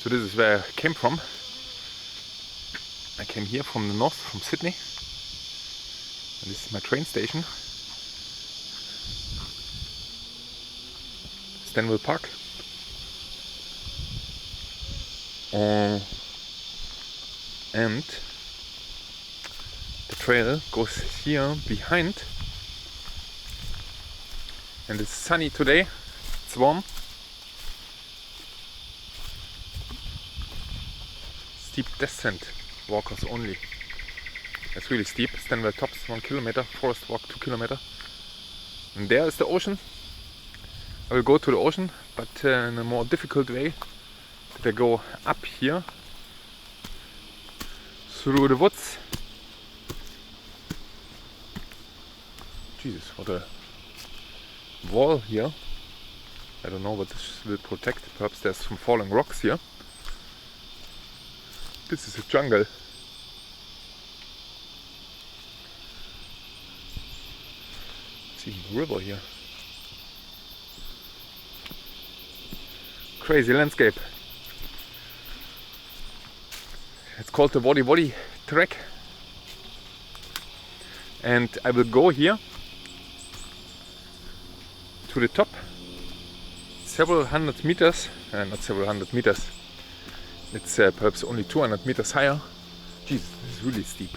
So this is where I came from. I came here from the north, from Sydney. And this is my train station. Stanwell Park. And the trail goes here behind. And it's sunny today. It's warm. Steep descent, walkers only. It's really steep. Stanwell tops 1 kilometer, forest walk 2 kilometer. And there is the ocean. I will go to the ocean, but in a more difficult way. That I go up here through the woods. Jesus, what a wall here. I don't know what this will protect. Perhaps there's some falling rocks here. This is a jungle. It's even a river here. Crazy landscape. It's called the Wadi Wadi Trek. And I will go here to the top. Several hundred meters, not several hundred meters. It's perhaps only 200 meters higher. Jesus, this is really steep.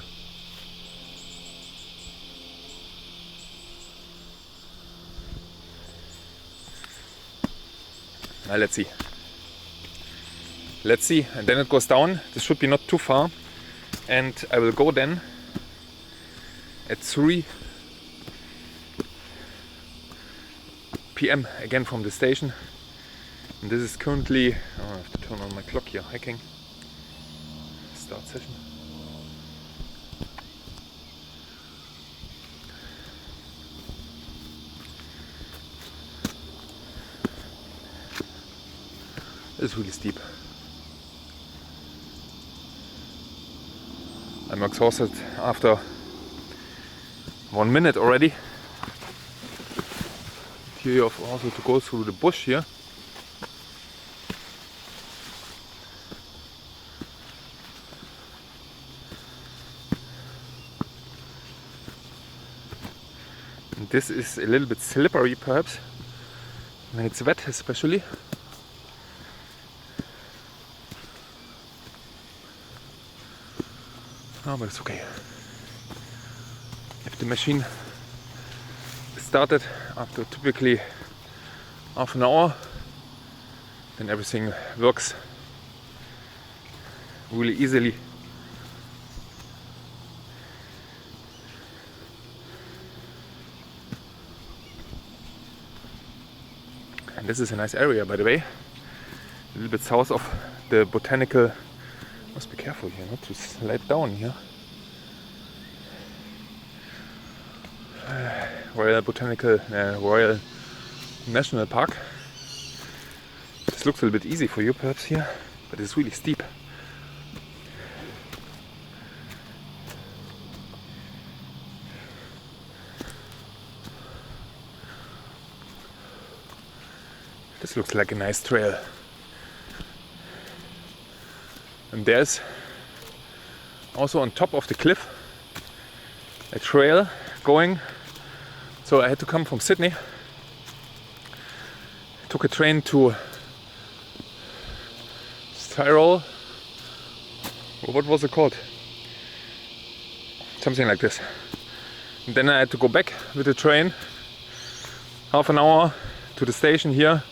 Now let's see. Let's see, and then it goes down. This should be not too far. And I will go then at 3 p.m. again from the station. And this is currently, oh, I have to turn on my clock here, hiking. Start session. It's really steep. I'm exhausted after 1 minute already. Here you have also to go through the bush here. And this is a little bit slippery perhaps, when it's wet especially. Oh, but it's okay. If the machine started after typically half an hour, then everything works really easily. And this is a nice area, by the way, a little bit south of the botanical. Must be careful here not to slide down here. Royal National Park. This looks a little bit easy for you perhaps here, but it's really steep. This looks like a nice trail. And there's also on top of the cliff a trail going. So I had to come from Sydney. Took a train to Tyrol. What was it called? Something like this. And then I had to go back with the train, half an hour to the station here,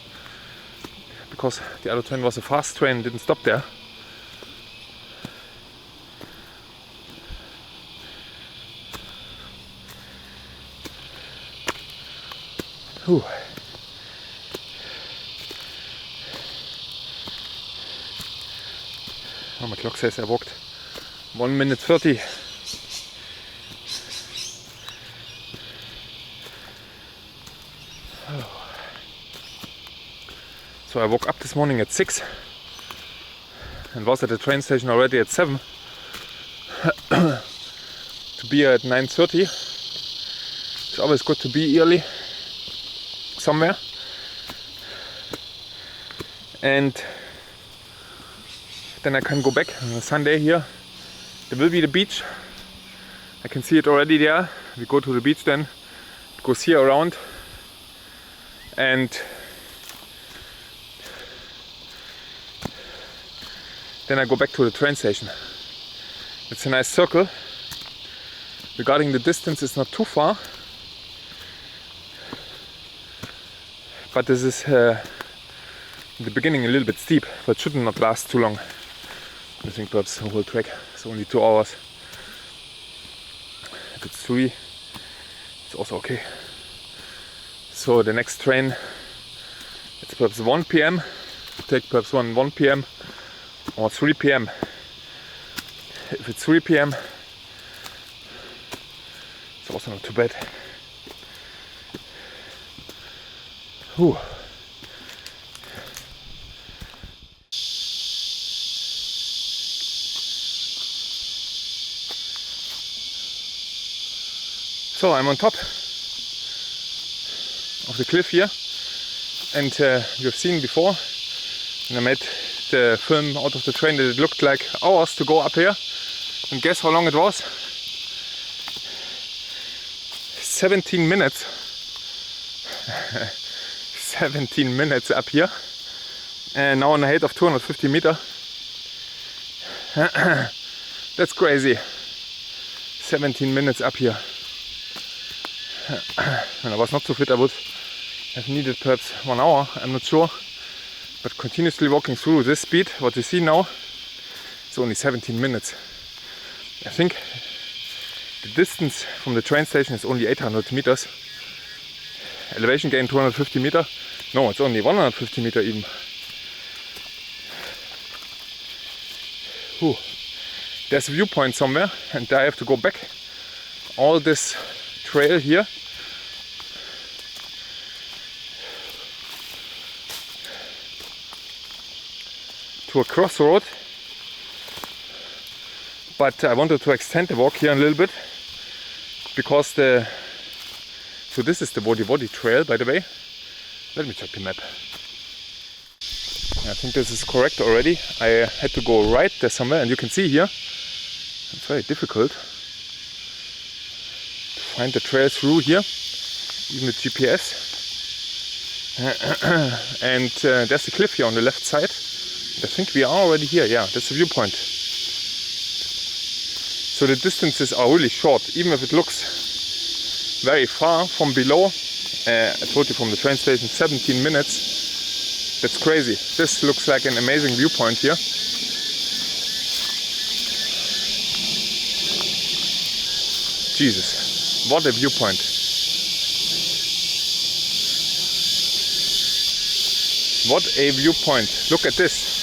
because the other train was a fast train, didn't stop there. Whew. Oh, my clock says I walked 1 minute 30. Oh. So I woke up this morning at 6 and was at the train station already at 7 to be here at 9:30. It's always good to be early somewhere. And then I can go back on a Sunday here. There will be the beach. I can see it already there. We go to the beach then. It goes here around. And then I go back to the train station. It's a nice circle. Regarding the distance, it's not too far. But this is in the beginning a little bit steep, but should not last too long. I think perhaps the whole trek is only 2 hours. If it's 3, it's also okay. So the next train, it's perhaps 1 p.m. Take perhaps 1 p.m. or 3 p.m. If it's 3 p.m, it's also not too bad. Whew. So I'm on top of the cliff here, and you've seen before when I made the film out of the train that it looked like hours to go up here, and guess how long it was? 17 minutes. 17 minutes up here, and now on a height of 250 meters. That's crazy. 17 minutes up here. When I was not so fit, I would have needed perhaps 1 hour, I'm not sure. But continuously walking through this speed, what you see now, it's only 17 minutes. I think the distance from the train station is only 800 meters. Elevation gain 250 meters. No, it's only 150 meters even. Whew. There's a viewpoint somewhere, and I have to go back all this trail here. To a crossroad, but I wanted to extend the walk here a little bit because so this is the Wadi trail, by the way. Let me check the map. I think this is correct already. I had to go right there somewhere, and you can see here it's very difficult to find the trail through here, even with GPS. And there's a cliff here on the left side. I think we are already here. Yeah, that's a viewpoint. So the distances are really short, even if it looks very far from below. I told you from the train station, 17 minutes. That's crazy. This looks like an amazing viewpoint here. Jesus, what a viewpoint. What a viewpoint. Look at this.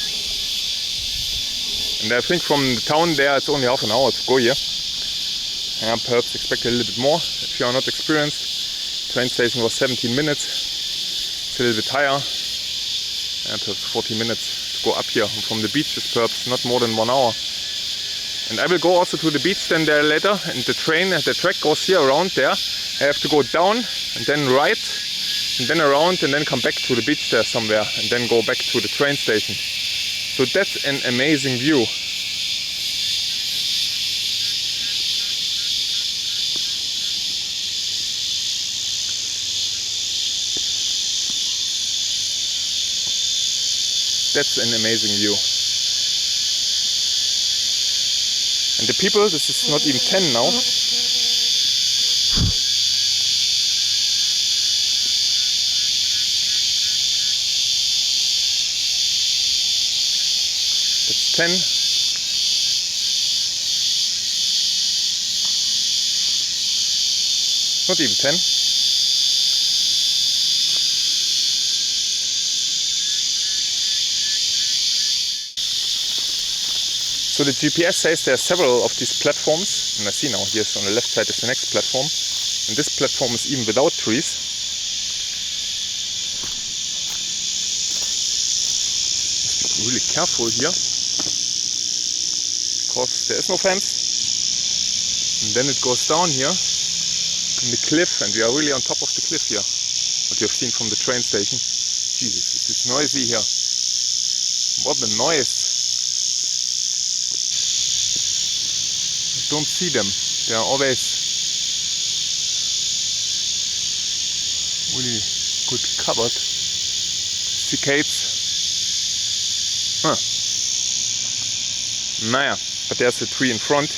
And I think from the town there it's only half an hour to go here. Perhaps expect a little bit more if you are not experienced. Train station was 17 minutes. It's a little bit higher. Perhaps 40 minutes to go up here. And from the beach is perhaps not more than 1 hour. And I will go also to the beach then there later. And the track goes here around there. I have to go down and then right and then around and then come back to the beach there somewhere and then go back to the train station. So that's an amazing view. That's an amazing view. And the people, this is not even 10 now. That's 10. Not even 10. So the GPS says there are several of these platforms, and I see now here's on the left side is the next platform, and this platform is even without trees. Must be really careful here, because there is no fence, and then it goes down here in the cliff, and we are really on top of the cliff here, what you have seen from the train station. Jesus, it is noisy here. What a noise! don't see them. They are always really good covered. Cicades. Huh. Naja, but there's a tree in front.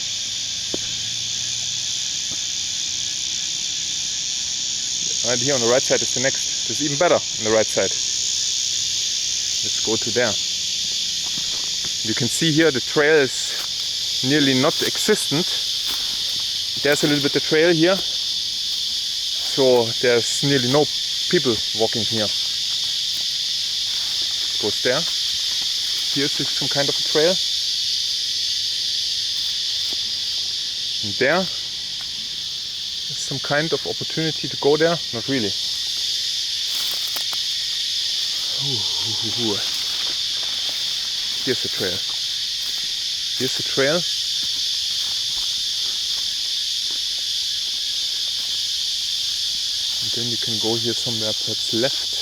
Right here on the right side is the next. It's even better on the right side. Let's go to there. You can see here the trail is nearly not existent. There's a little bit of trail here. So there's nearly no people walking here. Goes there. Here's some kind of a trail. And there is some kind of opportunity to go there. Not really. Here's the trail. Here's the trail. And then you can go here somewhere perhaps left.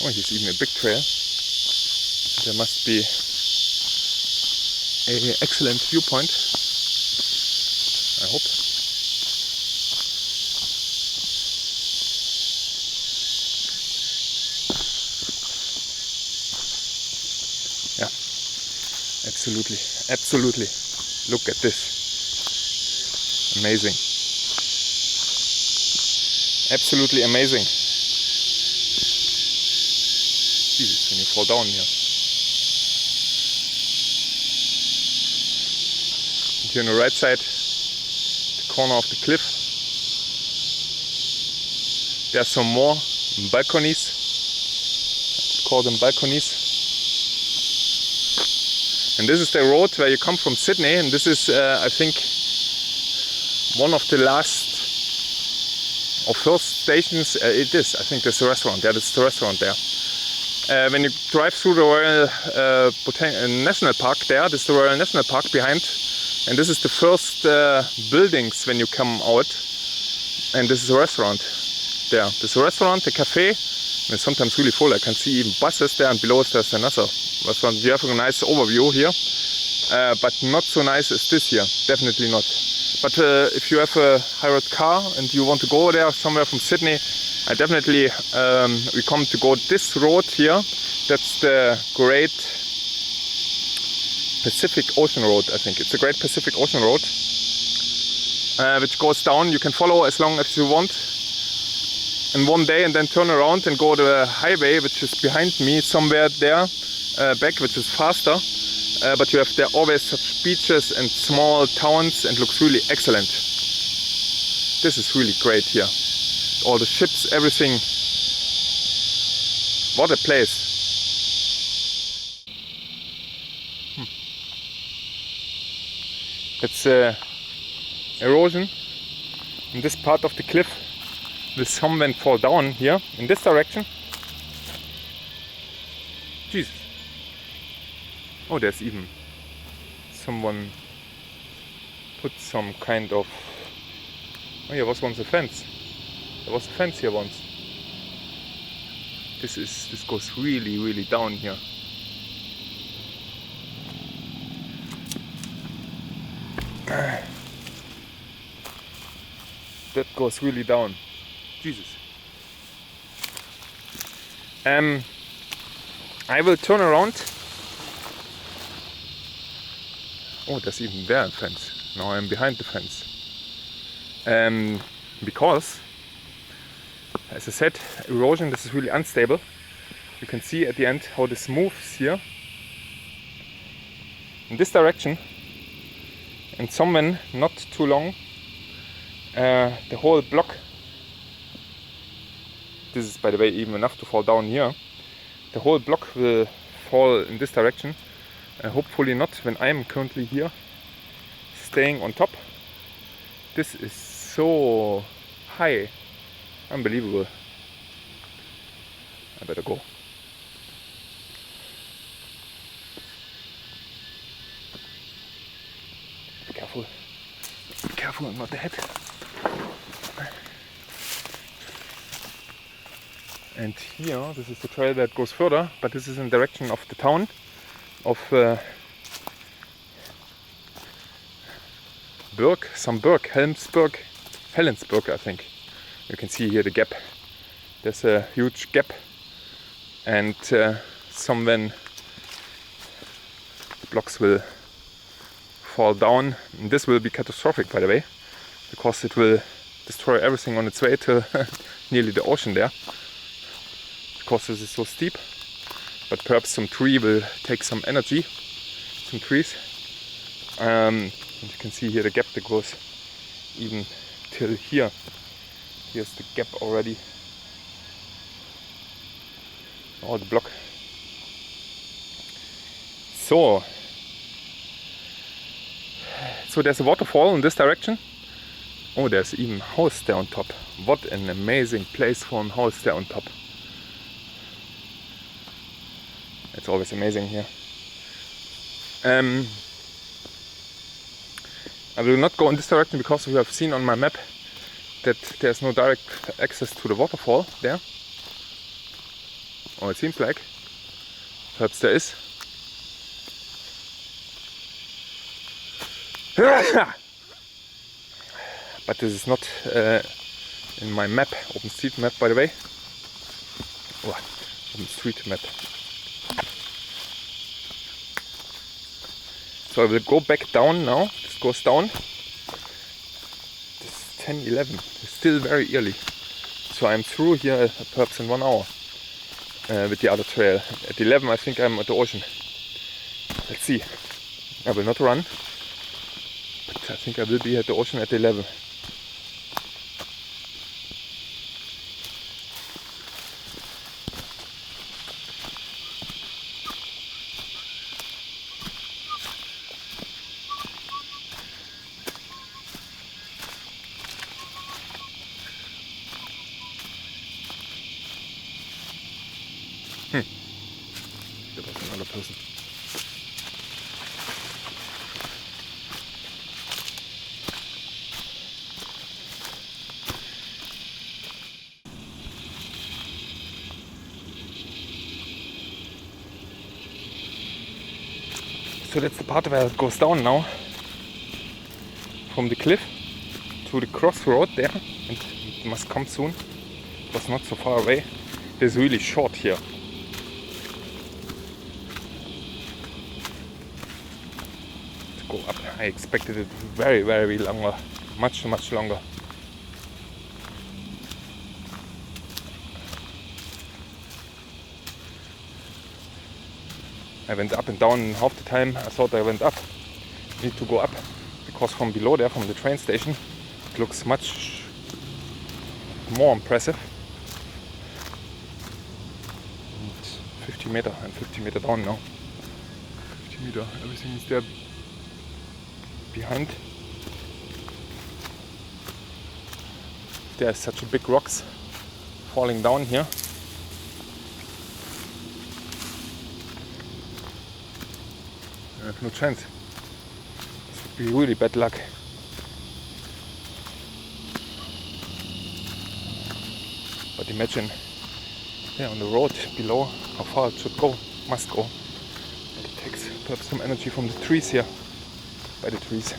Oh, here's even a big trail. There must be an excellent viewpoint, I hope. Yeah, absolutely, absolutely. Look at this. Amazing. Absolutely amazing. Jesus, when you fall down here. And here on the right side, the corner of the cliff, there's some more balconies. Let's call them balconies. And this is the road where you come from Sydney, and this is, I think, one of the last or first stations. It is, I think there's a restaurant there. There's the restaurant there. When you drive through the Royal National Park there, this is the Royal National Park behind, and this is the first buildings when you come out, and this is a restaurant there. This is a restaurant, a cafe, and it's sometimes really full. I can see even buses there, and below us there's another restaurant. You have a nice overview here, but not so nice as this here, definitely not. But if you have a hired car and you want to go there somewhere from Sydney, I definitely recommend to go this road here. That's the Great Pacific Ocean Road, I think. It's a Great Pacific Ocean Road, which goes down. You can follow as long as you want in one day and then turn around and go to the highway, which is behind me somewhere there, back, which is faster. But you have there always such beaches and small towns and looks really excellent. This is really great here. All the ships, everything. What a place. It's erosion in this part of the cliff. Will someone fall down here in this direction? Jesus. Oh, there's even someone put some kind of... Oh, here was once a fence. There was a fence here once. This goes really, really down here. That goes really down. Jesus. I will turn around. Oh, there's even there a fence. Now I'm behind the fence. Because, as I said, erosion, this is really unstable. You can see at the end how this moves here. In this direction. And somewhere not too long, the whole block, this is by the way even enough to fall down here, the whole block will fall in this direction. Hopefully not when I'm currently here staying on top. This is so high, unbelievable. I better go. Be careful. careful, not the head. And here, this is the trail that goes further, but this is in the direction of the town of Helensburg, I think. You can see here the gap. There's a huge gap, and some when the blocks will fall down. And this will be catastrophic, by the way, because it will destroy everything on its way to nearly the ocean there, because this is so steep. But perhaps some tree will take some energy, some trees. And you can see here the gap that goes even till here. Here's the gap already. All the block. So there's a waterfall in this direction. Oh, there's even a house there on top. What an amazing place for a house there on top. It's always amazing here. I will not go in this direction because we have seen on my map that there's no direct access to the waterfall there. Or it seems like. Perhaps there is. But this is not in my map, OpenStreetMap, by the way. Oh, OpenStreetMap. So I will go back down now. This goes down. This is 10:11. It's still very early. So I'm through here perhaps in 1 hour with the other trail. At 11 I think I'm at the ocean. Let's see. I will not run, but I think I will be at the ocean at 11. There was another person. So that's the part where it goes down now from the cliff to the crossroad there, and it must come soon. It was not so far away. It is really short here. Go up. I expected it very, very longer, much longer. I went up and down, and half the time I thought I went up. I need to go up because from below there, from the train station, it looks much more impressive. And 50 meter and 50 meter down now. 50 meter, everything is there behind. There's such a big rocks falling down here. I have no chance. This would be really bad luck. But imagine there on the road below how far it should go, must go. And it takes perhaps some energy from the trees here. By the trees.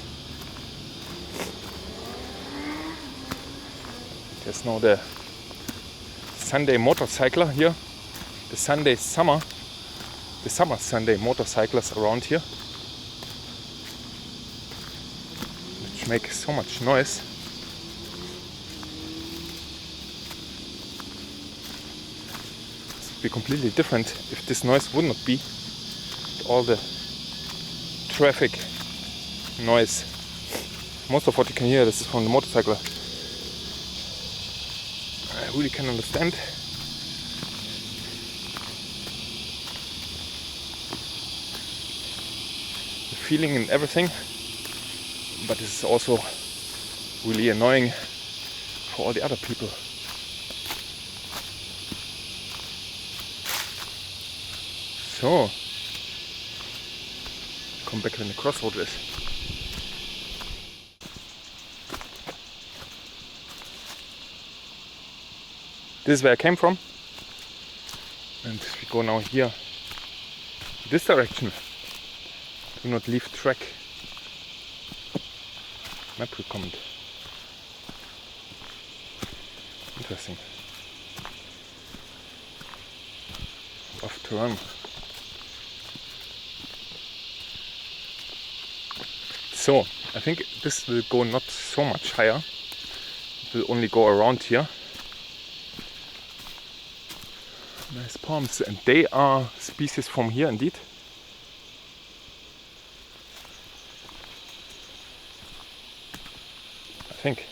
There's now the Sunday motorcycler here. The summer Sunday motorcyclers around here, which make so much noise. This would be completely different if this noise would not be. All the traffic noise. Most of what you can hear, this is from the motorcycle. I really can understand. The feeling and everything, but this is also really annoying for all the other people. So, come back when the crossroad is. This is where I came from. And we go now here, this direction. Do not leave track. Map recommend. Interesting. Off to run. So, I think this will go not so much higher. It will only go around here. Nice palms, and they are species from here indeed. I think.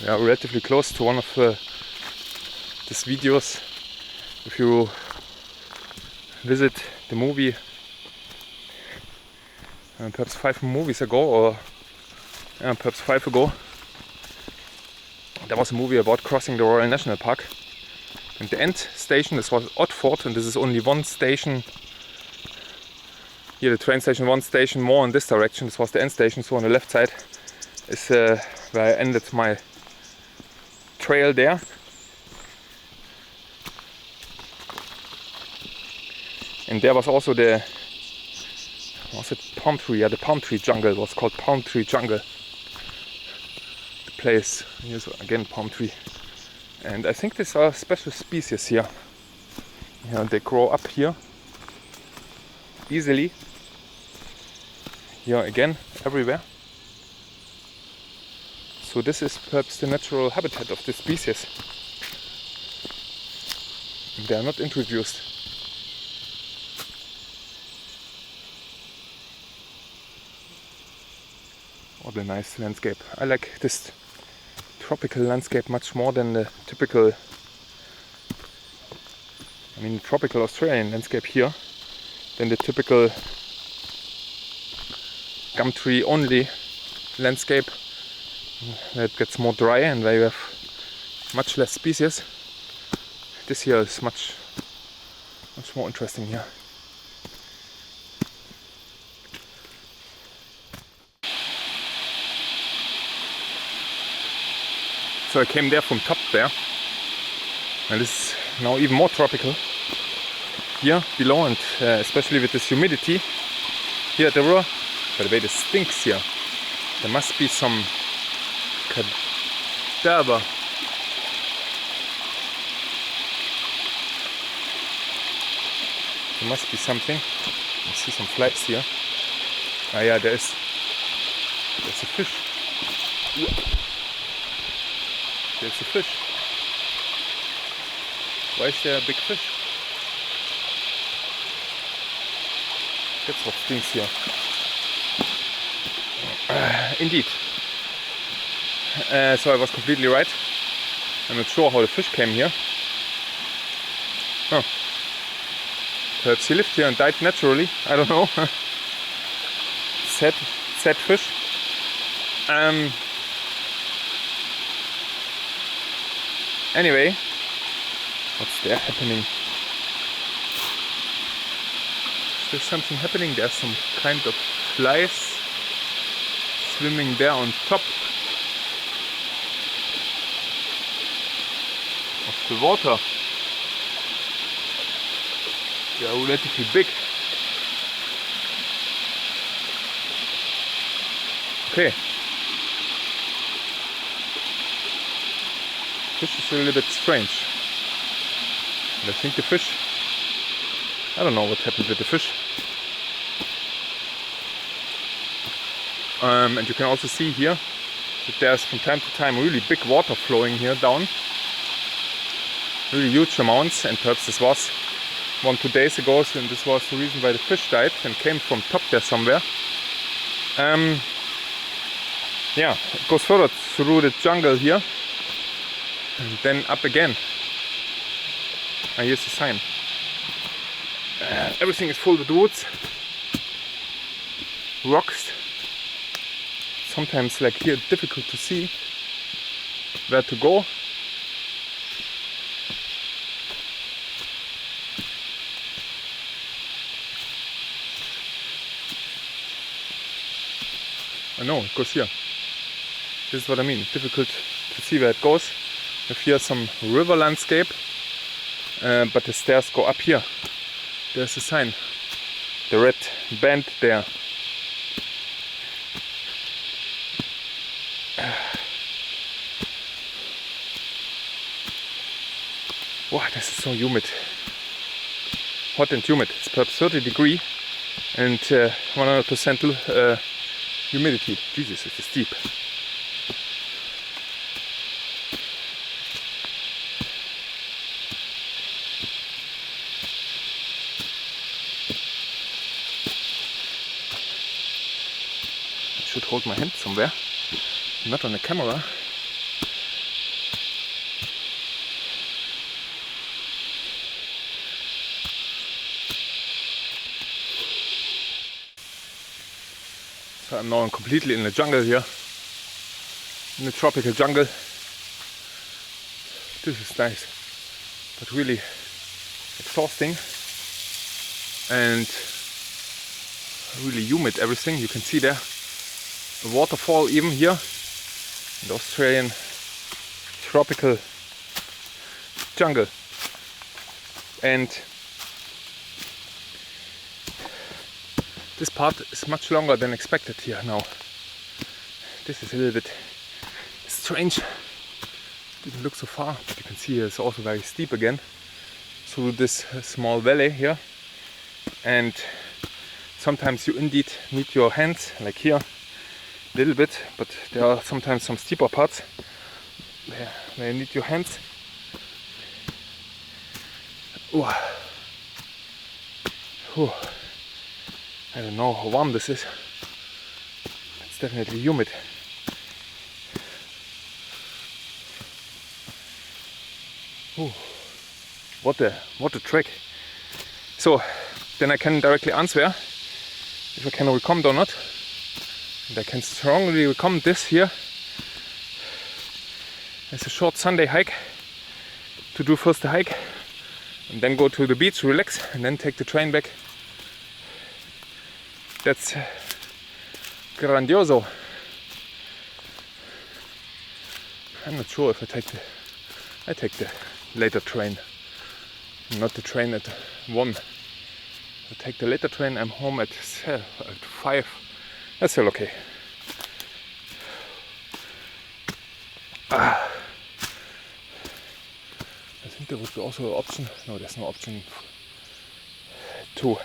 We are relatively close to one of these videos. If you visit the movie perhaps 5 movies ago, or perhaps 5 ago, there was a movie about crossing the Royal National Park. And the end station, this was Otford, and this is only one station. Here the train station, one station more in this direction. This was the end station, so on the left side is where I ended my trail there. And there was also the, was it palm tree? Yeah, the palm tree jungle. It was called palm tree jungle. The place. Here's again palm tree. And I think these are special species here. Yeah, they grow up here easily. Here again, everywhere. So this is perhaps the natural habitat of this species. And they are not introduced. What a nice landscape. I like this tropical landscape much more than the typical, tropical Australian landscape here, than the typical gum tree only landscape that gets more dry and where you have much less species. This here is much more interesting here. So I came there from top there, and this is now even more tropical here below, and especially with this humidity here at the river. By the way, this stinks here. There must be some cadaver. There must be something. I see some flies here. Ah yeah, there's a fish. Yeah. There's a fish. Why is there a big fish? That's what stinks here. Indeed. So I was completely right. I'm not sure how the fish came here. Oh. Perhaps he lived here and died naturally. I don't know. Sad fish. Anyway, what's there happening? Is there something happening? There's some kind of flies swimming there on top of the water. They are relatively big. Okay. Fish is a little bit strange. And I think the fish, I don't know what happened with the fish. And you can also see here that there's from time to time really big water flowing here down. Really huge amounts, and perhaps this was 1-2 days ago, so and this was the reason why the fish died and came from top there somewhere. Yeah, it goes further through the jungle here. And then up again. Here's the sign. Everything is full with woods, rocks. Sometimes, like here, difficult to see where to go. no, it goes here. This is what I mean. Difficult to see where it goes. If here some river landscape, but the stairs go up here. There's a sign. The red band there. Wow, this is so humid. Hot and humid. It's perhaps 30 degrees and 100% humidity. Jesus, it is deep. I should hold my hand somewhere, not on the camera. So I'm now completely in the jungle here, in the tropical jungle. This is nice, but really exhausting and really humid everything. You can see there a waterfall even here in the Australian tropical jungle. And this part is much longer than expected here now. This is a little bit strange. Didn't look so far, but you can see it's also very steep again through this small valley here. And sometimes you indeed need your hands, like here, a little bit, but there are sometimes some steeper parts where you need your hands. Ooh. Ooh. I don't know how warm this is. It's definitely humid. Ooh. What a trek. So then I can directly answer if I can recommend or not. And I can strongly recommend this here as a short Sunday hike. To do first the hike and then go to the beach, relax, and then take the train back. That's grandioso. I'm not sure if I take the later train, not the train at 1. I take the later train. I'm home at 5. That's still okay. I think there would be also an option. No, there's no option 2.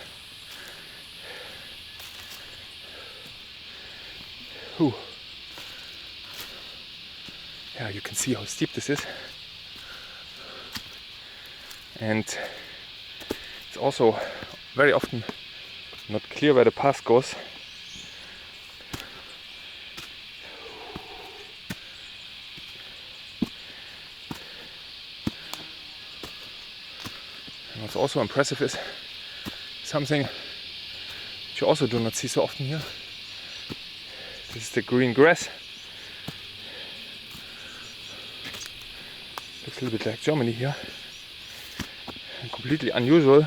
Ooh. Yeah, you can see how steep this is. And it's also very often not clear where the path goes. And what's also impressive is something which you also do not see so often here. This is the green grass. Looks a little bit like Germany here. And completely unusual.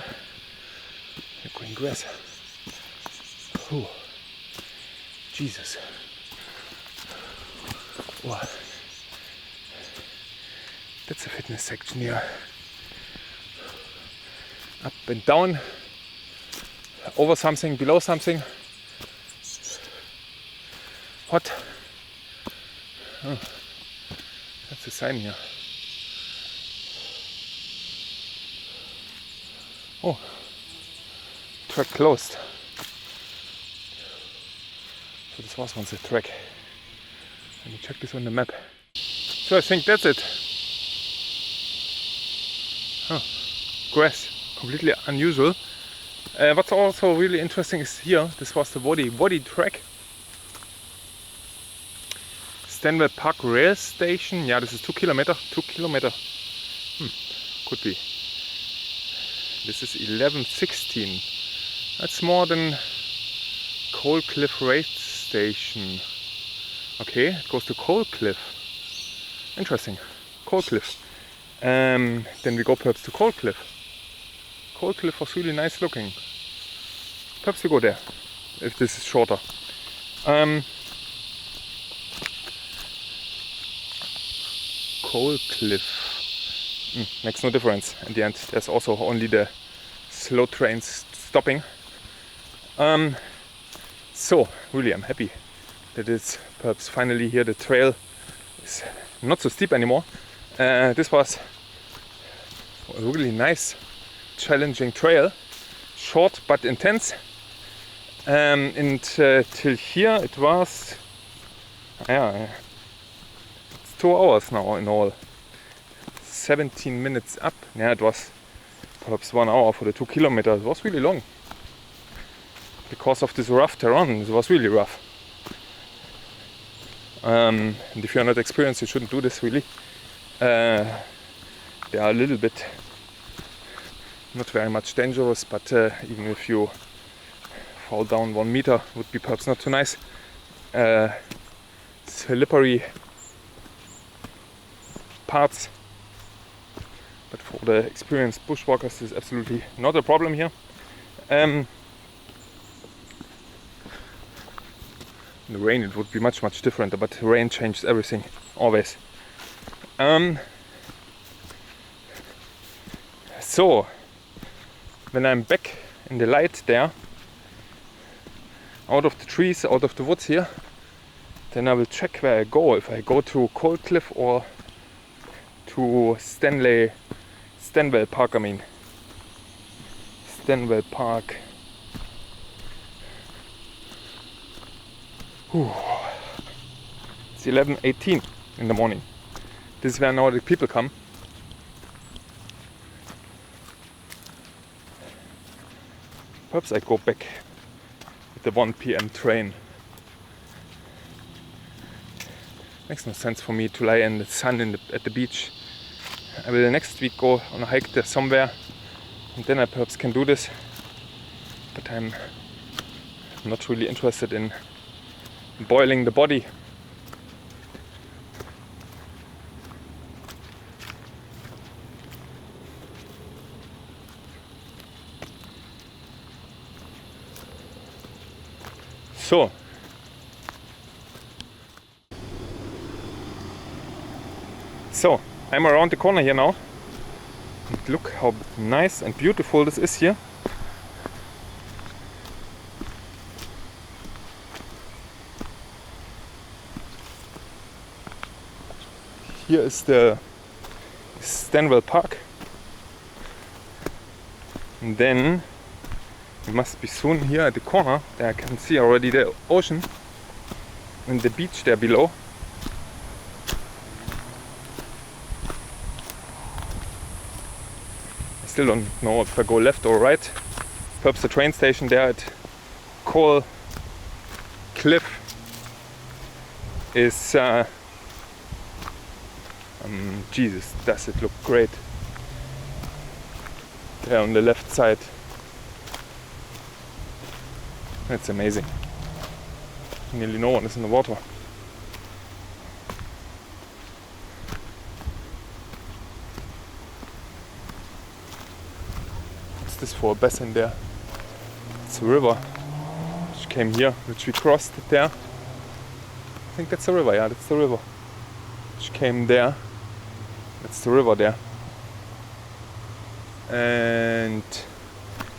The green grass. Ooh. Jesus. Wow. That's a fitness section here. Up and down. Over something, below something. What? Oh, that's a sign here. Oh, track closed. So this was once a track. Let me check this on the map. So I think that's it. Oh, grass, completely unusual. What's also really interesting is here, this was the Wadi track. Stanwell Park rail station. Yeah, this is 2 kilometers. 2 kilometers. Could be. This is 11:16. That's more than Coal Cliff rail station. Okay, it goes to Coal Cliff. Interesting. Coal Cliff. Then we go perhaps to Coal Cliff. Coal Cliff was really nice looking. Perhaps we go there if this is shorter. Coal Cliff. Makes no difference in the end. There's also only the slow trains stopping. So really I'm happy that it's perhaps finally here. The trail is not so steep anymore. This was a really nice, challenging trail, short but intense. Till here it was, it's 2 hours now in all. 17 minutes up. Yeah, it was perhaps 1 hour for the 2 kilometers. It was really long because of this rough terrain. It was really rough. And if you're not experienced, you shouldn't do this really. They are a little bit not very much dangerous, but even if you fall down 1 meter, would be perhaps not too nice. Slippery parts, but for the experienced bushwalkers, this is absolutely not a problem here. In the rain it would be much different, but rain changes everything, always. So when I'm back in the light there, out of the trees, out of the woods here, then I will check where I go. If I go to Coal Cliff or to Stanwell Park, Stanwell Park. It's 11:18 in the morning. This is where now the people come. Perhaps I go back with the 1 p.m. train. Makes no sense for me to lie in the sun at the beach. I will next week go on a hike there somewhere, and then I perhaps can do this. But I'm not really interested in boiling the body. So I'm around the corner here now, and look how nice and beautiful this is here. Here is the Stanwell Park, and then we must be soon here at the corner. There I can see already the ocean and the beach there below. I still don't know if I go left or right. Perhaps the train station there at Coal Cliff is Jesus, does it look great there on the left side. That's amazing. Nearly no one is in the water. What's this for a basin there? It's a river which came here, which we crossed it there. I think that's the river, yeah, that's the river which came there. That's the river there. And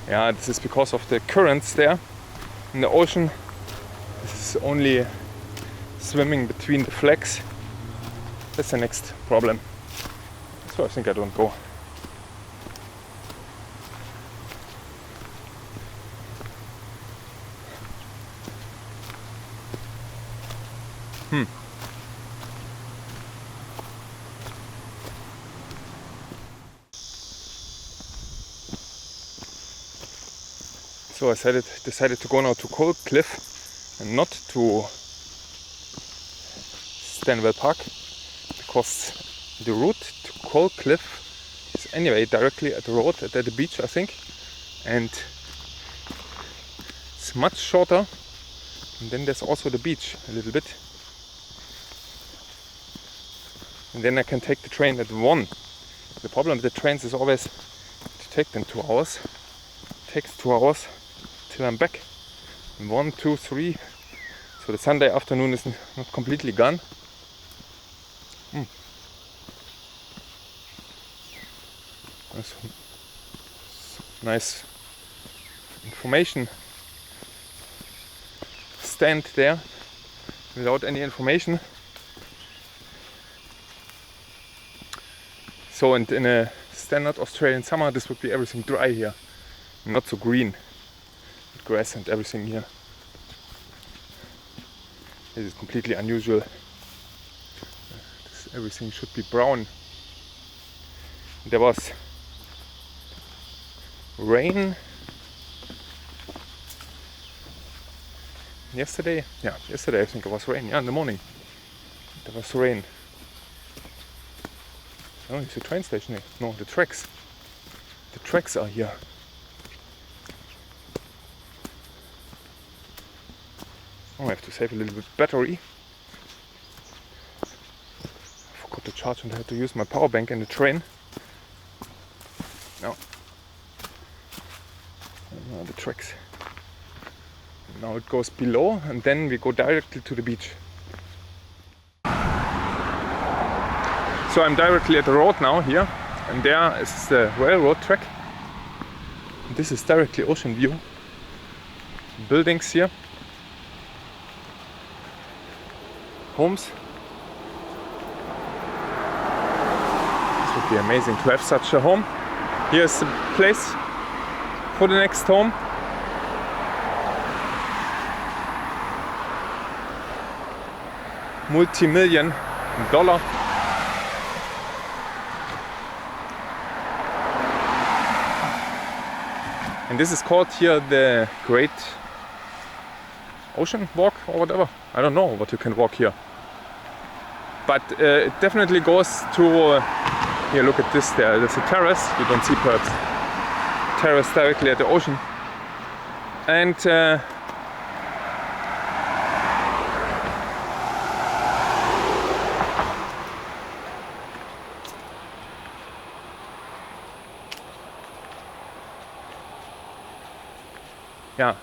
yeah, this is because of the currents there in the ocean. This is only swimming between the flags. That's the next problem. So I think I don't go. So I decided to go now to Coal Cliff and not to Stanwell Park, because the route to Coal Cliff is anyway directly at the road at the beach, I think, and it's much shorter. And then there's also the beach a little bit, and then I can take the train at 1. The problem with the trains is always to take them 2 hours. It takes 2 hours till I'm back. 1, 2, 3. So the Sunday afternoon is not completely gone. some nice information stand there without any information. So, and in a standard Australian summer this would be everything dry here, not so green with grass and everything here. This is completely unusual. Everything should be brown. There was rain yesterday. Yeah, yesterday I think it was rain. Yeah, in the morning there was rain. Oh, it's a train station here. No, the tracks. The tracks are here. Oh, I have to save a little bit battery. I forgot to charge and I had to use my power bank in the train. Now, the tracks. Now it goes below and then we go directly to the beach. So I'm directly at the road now here, and there is the railroad track. This is directly ocean view. Buildings here. Homes. This would be amazing to have such a home. Here's the place for the next home. Multi-million dollar. And this is called here the Great Ocean Walk or whatever. I don't know what you can walk here. But it definitely goes to... here, look at this there. There's a terrace. You don't see perhaps. Terrace directly at the ocean. And... yeah.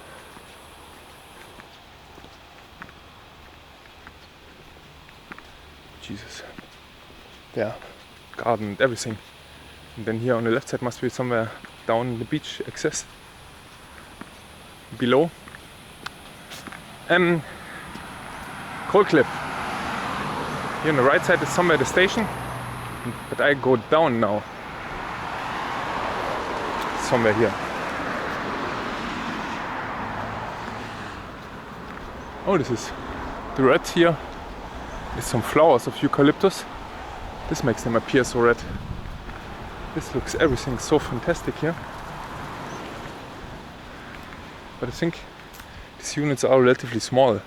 Jesus. There. Garden and everything. And then here on the left side must be somewhere down the beach access. Below. Coal Cliff. Here on the right side is somewhere the station. But I go down now. Somewhere here. Oh, this is the red here. There's some flowers of eucalyptus. This makes them appear so red. This looks everything so fantastic here. But I think these units are relatively small.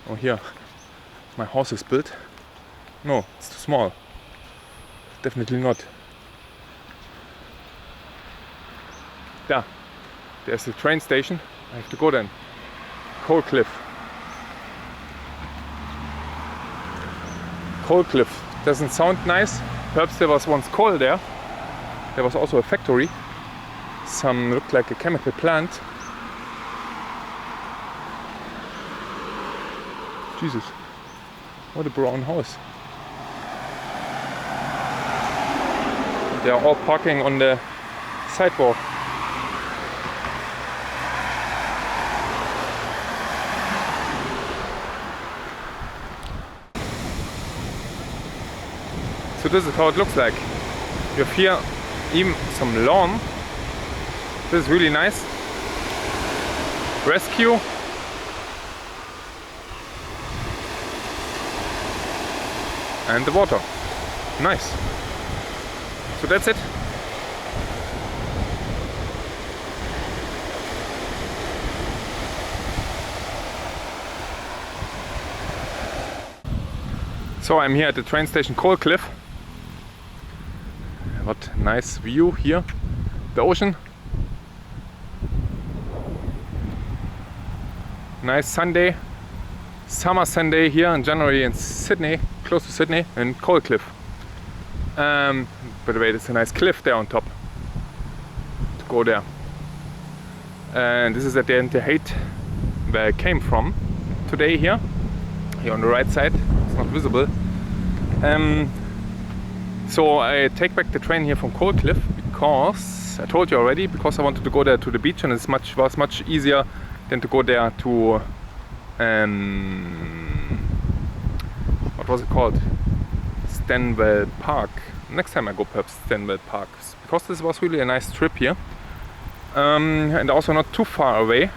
Oh, here my house is built. No, it's too small. Definitely not. Yeah, there's the train station. I have to go then. Coal Cliff. Coal Cliff doesn't sound nice. Perhaps there was once coal there. There was also a factory. Some looked like a chemical plant. Jesus, what a brown house. They are all parking on the sidewalk. So this is how it looks like. You have here even some lawn. This is really nice. Rescue. And the water. Nice. So that's it. So I'm here at the train station Coal Cliff. What a nice view here. The ocean. Nice Sunday. Summer Sunday here in January in Sydney, close to Sydney, in Coal Cliff. By the way, there's a nice cliff there on top to go there. And this is at the end the height where I came from today here on the right side. It's not visible. So I take back the train here from Cold Cliff because I told you already, because I wanted to go there to the beach, and it was much easier than to go there to what was it called? Stanwell Park. Next time I go perhaps Stanwell Park, because this was really a nice trip here, and also not too far away.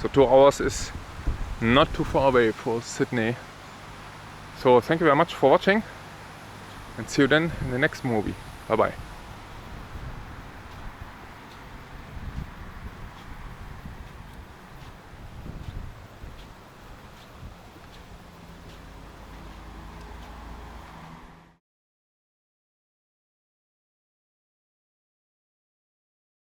So 2 hours is not too far away for Sydney. So thank you very much for watching, and see you then in the next movie. Bye bye.